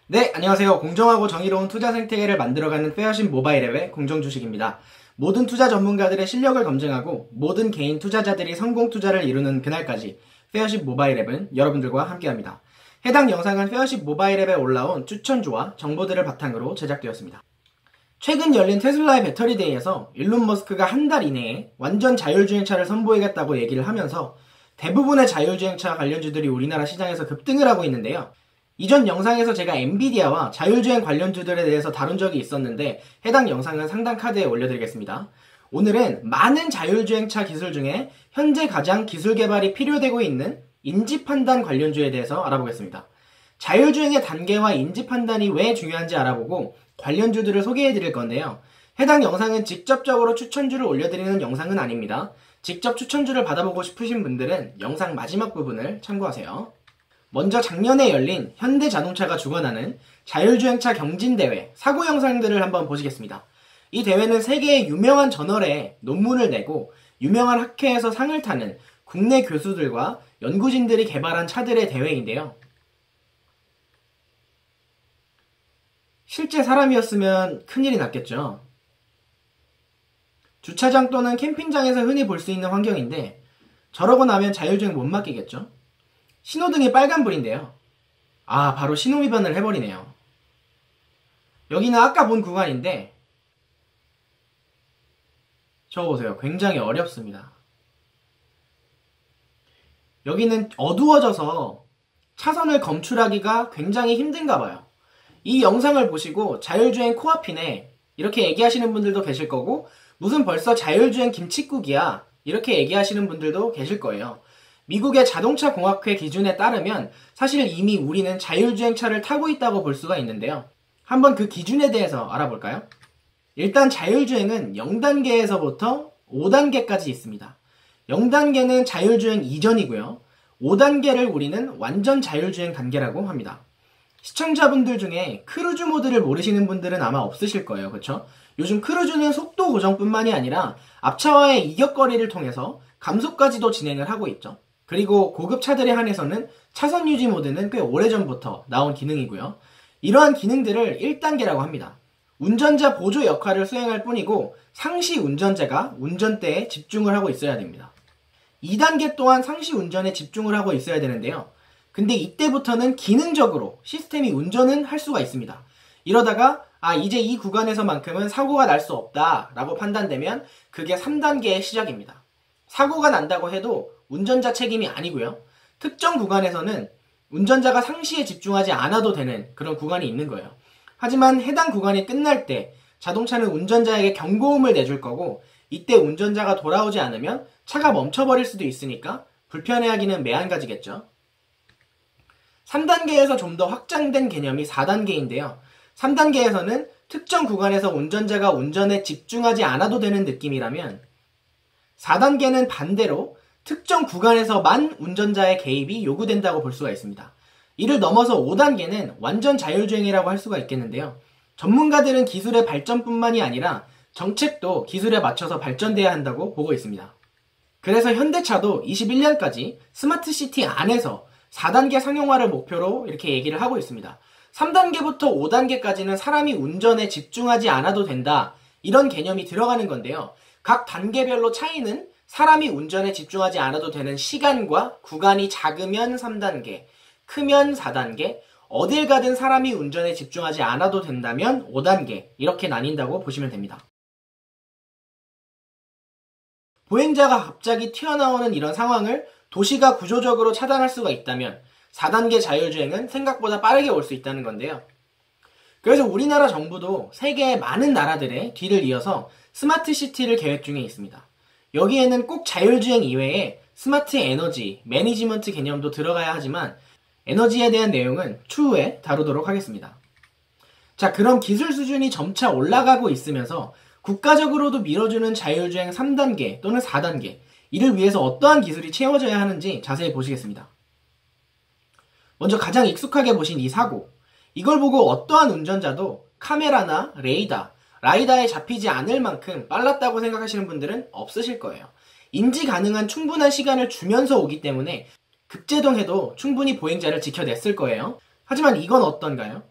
네, 안녕하세요. 공정하고 정의로운 투자 생태계를 만들어가는 페어십 모바일 앱의 공정주식입니다. 모든 투자 전문가들의 실력을 검증하고 모든 개인 투자자들이 성공 투자를 이루는 그날까지 페어십 모바일 앱은 여러분들과 함께합니다. 해당 영상은 페어십 모바일 앱에 올라온 추천주와 정보들을 바탕으로 제작되었습니다. 최근 열린 테슬라의 배터리 데이에서 일론 머스크가 한 달 이내에 완전 자율주행차를 선보이겠다고 얘기를 하면서 대부분의 자율주행차 관련주들이 우리나라 시장에서 급등을 하고 있는데요. 이전 영상에서 제가 엔비디아와 자율주행 관련주들에 대해서 다룬 적이 있었는데 해당 영상은 상단 카드에 올려드리겠습니다. 오늘은 많은 자율주행차 기술 중에 현재 가장 기술 개발이 필요되고 있는 인지판단 관련주에 대해서 알아보겠습니다. 자율주행의 단계와 인지판단이 왜 중요한지 알아보고 관련주들을 소개해드릴 건데요. 해당 영상은 직접적으로 추천주를 올려드리는 영상은 아닙니다. 직접 추천주를 받아보고 싶으신 분들은 영상 마지막 부분을 참고하세요. 먼저 작년에 열린 현대자동차가 주관하는 자율주행차 경진대회 사고 영상들을 한번 보시겠습니다. 이 대회는 세계의 유명한 저널에 논문을 내고 유명한 학회에서 상을 타는 국내 교수들과 연구진들이 개발한 차들의 대회인데요. 실제 사람이었으면 큰일이 났겠죠. 주차장 또는 캠핑장에서 흔히 볼 수 있는 환경인데 저러고 나면 자율주행 못 맡기겠죠. 신호등이 빨간불인데요. 바로 신호위반을 해버리네요. 여기는 아까 본 구간인데 저거 보세요. 굉장히 어렵습니다. 여기는 어두워져서 차선을 검출하기가 굉장히 힘든가 봐요. 이 영상을 보시고 자율주행 코앞이네 이렇게 얘기하시는 분들도 계실 거고 무슨 벌써 자율주행 김칫국이야 이렇게 얘기하시는 분들도 계실 거예요. 미국의 자동차 공학회 기준에 따르면 사실 이미 우리는 자율주행차를 타고 있다고 볼 수가 있는데요. 한번 그 기준에 대해서 알아볼까요? 일단 자율주행은 0단계에서부터 5단계까지 있습니다. 0단계는 자율주행 이전이고요. 5단계를 우리는 완전 자율주행 단계라고 합니다. 시청자분들 중에 크루즈 모드를 모르시는 분들은 아마 없으실 거예요. 그렇죠? 요즘 크루즈는 속도 고정뿐만이 아니라 앞차와의 이격거리를 통해서 감속까지도 진행을 하고 있죠. 그리고 고급 차들에 한해서는 차선 유지 모드는 꽤 오래전부터 나온 기능이고요. 이러한 기능들을 1단계라고 합니다. 운전자 보조 역할을 수행할 뿐이고 상시 운전자가 운전대에 집중을 하고 있어야 됩니다. 2단계 또한 상시 운전에 집중을 하고 있어야 되는데요. 근데 이때부터는 기능적으로 시스템이 운전은 할 수가 있습니다. 이러다가 이제 이 구간에서만큼은 사고가 날 수 없다 라고 판단되면 그게 3단계의 시작입니다. 사고가 난다고 해도 운전자 책임이 아니고요. 특정 구간에서는 운전자가 상시에 집중하지 않아도 되는 그런 구간이 있는 거예요. 하지만 해당 구간이 끝날 때 자동차는 운전자에게 경고음을 내줄 거고 이때 운전자가 돌아오지 않으면 차가 멈춰버릴 수도 있으니까 불편해하기는 매한가지겠죠. 3단계에서 좀 더 확장된 개념이 4단계인데요. 3단계에서는 특정 구간에서 운전자가 운전에 집중하지 않아도 되는 느낌이라면 4단계는 반대로 특정 구간에서만 운전자의 개입이 요구된다고 볼 수가 있습니다. 이를 넘어서 5단계는 완전 자율주행이라고 할 수가 있겠는데요. 전문가들은 기술의 발전뿐만이 아니라 정책도 기술에 맞춰서 발전돼야 한다고 보고 있습니다. 그래서 현대차도 21년까지 스마트시티 안에서 4단계 상용화를 목표로 이렇게 얘기를 하고 있습니다. 3단계부터 5단계까지는 사람이 운전에 집중하지 않아도 된다. 이런 개념이 들어가는 건데요. 각 단계별로 차이는 사람이 운전에 집중하지 않아도 되는 시간과 구간이 작으면 3단계, 크면 4단계, 어딜 가든 사람이 운전에 집중하지 않아도 된다면 5단계 이렇게 나뉜다고 보시면 됩니다. 보행자가 갑자기 튀어나오는 이런 상황을 도시가 구조적으로 차단할 수가 있다면 4단계 자율주행은 생각보다 빠르게 올 수 있다는 건데요. 그래서 우리나라 정부도 세계의 많은 나라들의 뒤를 이어서 스마트 시티를 계획 중에 있습니다. 여기에는 꼭 자율주행 이외에 스마트 에너지, 매니지먼트 개념도 들어가야 하지만 에너지에 대한 내용은 추후에 다루도록 하겠습니다. 자, 그럼 기술 수준이 점차 올라가고 있으면서 국가적으로도 밀어주는 자율주행 3단계 또는 4단계 이를 위해서 어떠한 기술이 채워져야 하는지 자세히 보시겠습니다. 먼저 가장 익숙하게 보신 이 사고, 이걸 보고 어떠한 운전자도 카메라나 레이더, 라이다에 잡히지 않을 만큼 빨랐다고 생각하시는 분들은 없으실 거예요. 인지 가능한 충분한 시간을 주면서 오기 때문에 급제동해도 충분히 보행자를 지켜냈을 거예요. 하지만 이건 어떤가요?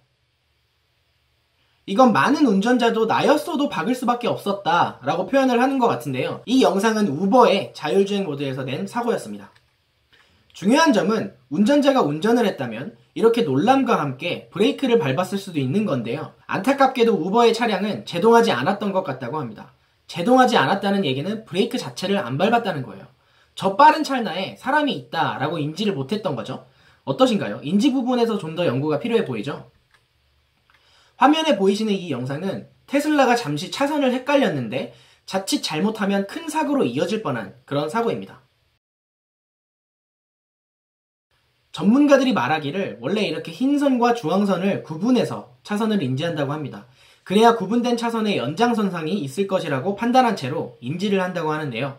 이건 많은 운전자도 나였어도 박을 수밖에 없었다 라고 표현을 하는 것 같은데요. 이 영상은 우버의 자율주행 모드에서 낸 사고였습니다. 중요한 점은 운전자가 운전을 했다면 이렇게 놀람과 함께 브레이크를 밟았을 수도 있는 건데요. 안타깝게도 우버의 차량은 제동하지 않았던 것 같다고 합니다. 제동하지 않았다는 얘기는 브레이크 자체를 안 밟았다는 거예요. 저 빠른 찰나에 사람이 있다라고 인지를 못했던 거죠. 어떠신가요? 인지 부분에서 좀 더 연구가 필요해 보이죠? 화면에 보이시는 이 영상은 테슬라가 잠시 차선을 헷갈렸는데 자칫 잘못하면 큰 사고로 이어질 뻔한 그런 사고입니다. 전문가들이 말하기를 원래 이렇게 흰선과 주황선을 구분해서 차선을 인지한다고 합니다. 그래야 구분된 차선에 연장선상이 있을 것이라고 판단한 채로 인지를 한다고 하는데요.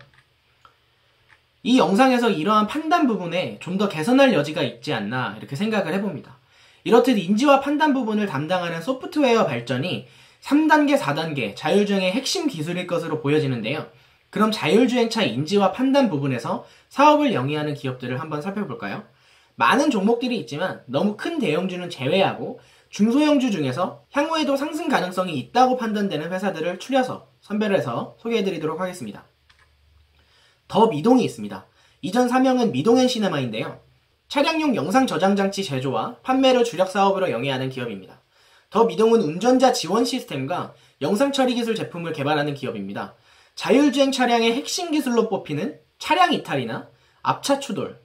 이 영상에서 이러한 판단 부분에 좀 더 개선할 여지가 있지 않나 이렇게 생각을 해봅니다. 이렇듯 인지와 판단 부분을 담당하는 소프트웨어 발전이 3단계, 4단계 자율주행의 핵심 기술일 것으로 보여지는데요. 그럼 자율주행차 인지와 판단 부분에서 사업을 영위하는 기업들을 한번 살펴볼까요? 많은 종목들이 있지만 너무 큰 대형주는 제외하고 중소형주 중에서 향후에도 상승 가능성이 있다고 판단되는 회사들을 추려서 선별해서 소개해드리도록 하겠습니다. 더 미동이 있습니다. 이전 사명은 미동앤시네마인데요. 차량용 영상 저장 장치 제조와 판매를 주력 사업으로 영위하는 기업입니다. 더 미동은 운전자 지원 시스템과 영상 처리 기술 제품을 개발하는 기업입니다. 자율주행 차량의 핵심 기술로 뽑히는 차량 이탈이나 앞차 추돌,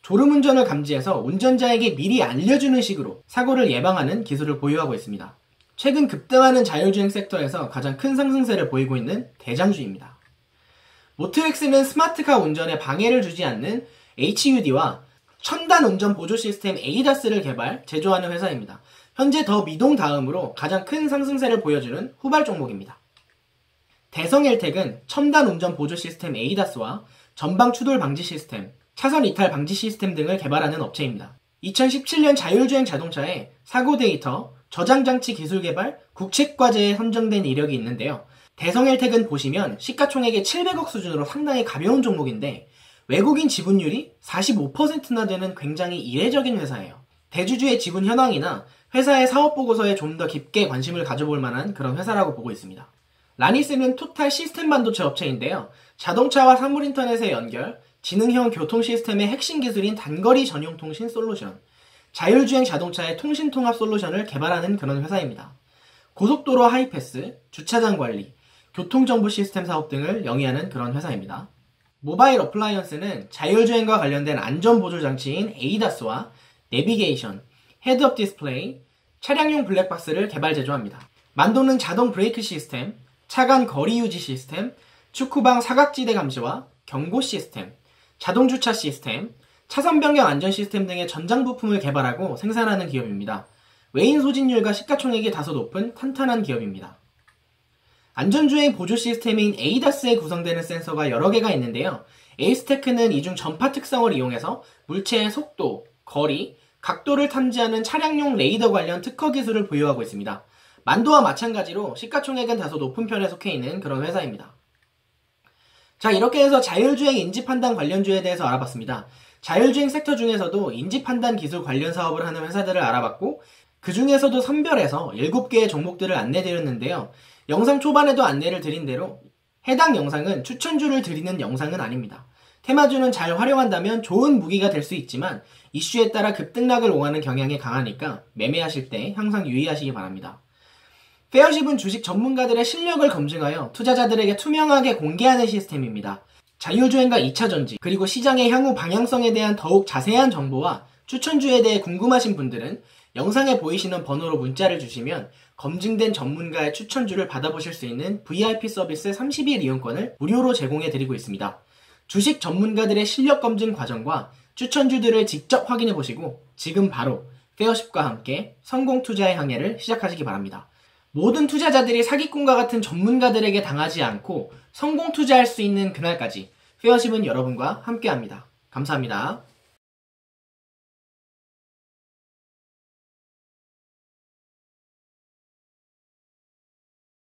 졸음운전을 감지해서 운전자에게 미리 알려주는 식으로 사고를 예방하는 기술을 보유하고 있습니다. 최근 급등하는 자율주행 섹터에서 가장 큰 상승세를 보이고 있는 대장주입니다. 모트엑스는 스마트카 운전에 방해를 주지 않는 HUD와 첨단 운전 보조 시스템 ADAS를 개발, 제조하는 회사입니다. 현재 더 미동 다음으로 가장 큰 상승세를 보여주는 후발 종목입니다. 대성엘텍은 첨단 운전 보조 시스템 ADAS와 전방 추돌 방지 시스템, 차선 이탈 방지 시스템 등을 개발하는 업체입니다. 2017년 자율주행 자동차에 사고 데이터, 저장 장치 기술 개발, 국책과제에 선정된 이력이 있는데요. 대성엘텍은 보시면 시가총액의 700억 수준으로 상당히 가벼운 종목인데 외국인 지분율이 45%나 되는 굉장히 이례적인 회사예요. 대주주의 지분 현황이나 회사의 사업보고서에 좀 더 깊게 관심을 가져볼 만한 그런 회사라고 보고 있습니다. 라니스는 토탈 시스템 반도체 업체인데요. 자동차와 사물인터넷의 연결, 지능형 교통 시스템의 핵심 기술인 단거리 전용 통신 솔루션, 자율주행 자동차의 통신 통합 솔루션을 개발하는 그런 회사입니다. 고속도로 하이패스, 주차장 관리, 교통정보 시스템 사업 등을 영위하는 그런 회사입니다. 모바일 어플라이언스는 자율주행과 관련된 안전보조 장치인 ADAS와 내비게이션, 헤드업 디스플레이, 차량용 블랙박스를 개발 제조합니다. 만도는 자동 브레이크 시스템, 차간 거리 유지 시스템, 축구방 사각지대 감시와 경고 시스템, 자동주차 시스템, 차선 변경 안전 시스템 등의 전장 부품을 개발하고 생산하는 기업입니다. 외인 소진율과 시가총액이 다소 높은 탄탄한 기업입니다. 안전주행 보조 시스템인 ADAS에 구성되는 센서가 여러 개가 있는데요. 에이스테크는 이중 전파 특성을 이용해서 물체의 속도, 거리, 각도를 탐지하는 차량용 레이더 관련 특허 기술을 보유하고 있습니다. 만도와 마찬가지로 시가총액은 다소 높은 편에 속해 있는 그런 회사입니다. 자, 이렇게 해서 자율주행 인지판단 관련주에 대해서 알아봤습니다. 자율주행 섹터 중에서도 인지판단 기술 관련 사업을 하는 회사들을 알아봤고 그 중에서도 선별해서 7개의 종목들을 안내드렸는데요. 영상 초반에도 안내를 드린 대로 해당 영상은 추천주를 드리는 영상은 아닙니다. 테마주는 잘 활용한다면 좋은 무기가 될 수 있지만 이슈에 따라 급등락을 오가는 경향이 강하니까 매매하실 때 항상 유의하시기 바랍니다. 페어십은 주식 전문가들의 실력을 검증하여 투자자들에게 투명하게 공개하는 시스템입니다. 자율주행과 2차전지, 그리고 시장의 향후 방향성에 대한 더욱 자세한 정보와 추천주에 대해 궁금하신 분들은 영상에 보이시는 번호로 문자를 주시면 검증된 전문가의 추천주를 받아보실 수 있는 VIP 서비스 30일 이용권을 무료로 제공해드리고 있습니다. 주식 전문가들의 실력 검증 과정과 추천주들을 직접 확인해보시고 지금 바로 페어십과 함께 성공 투자의 항해를 시작하시기 바랍니다. 모든 투자자들이 사기꾼과 같은 전문가들에게 당하지 않고 성공 투자할 수 있는 그날까지 페어십은 여러분과 함께합니다. 감사합니다.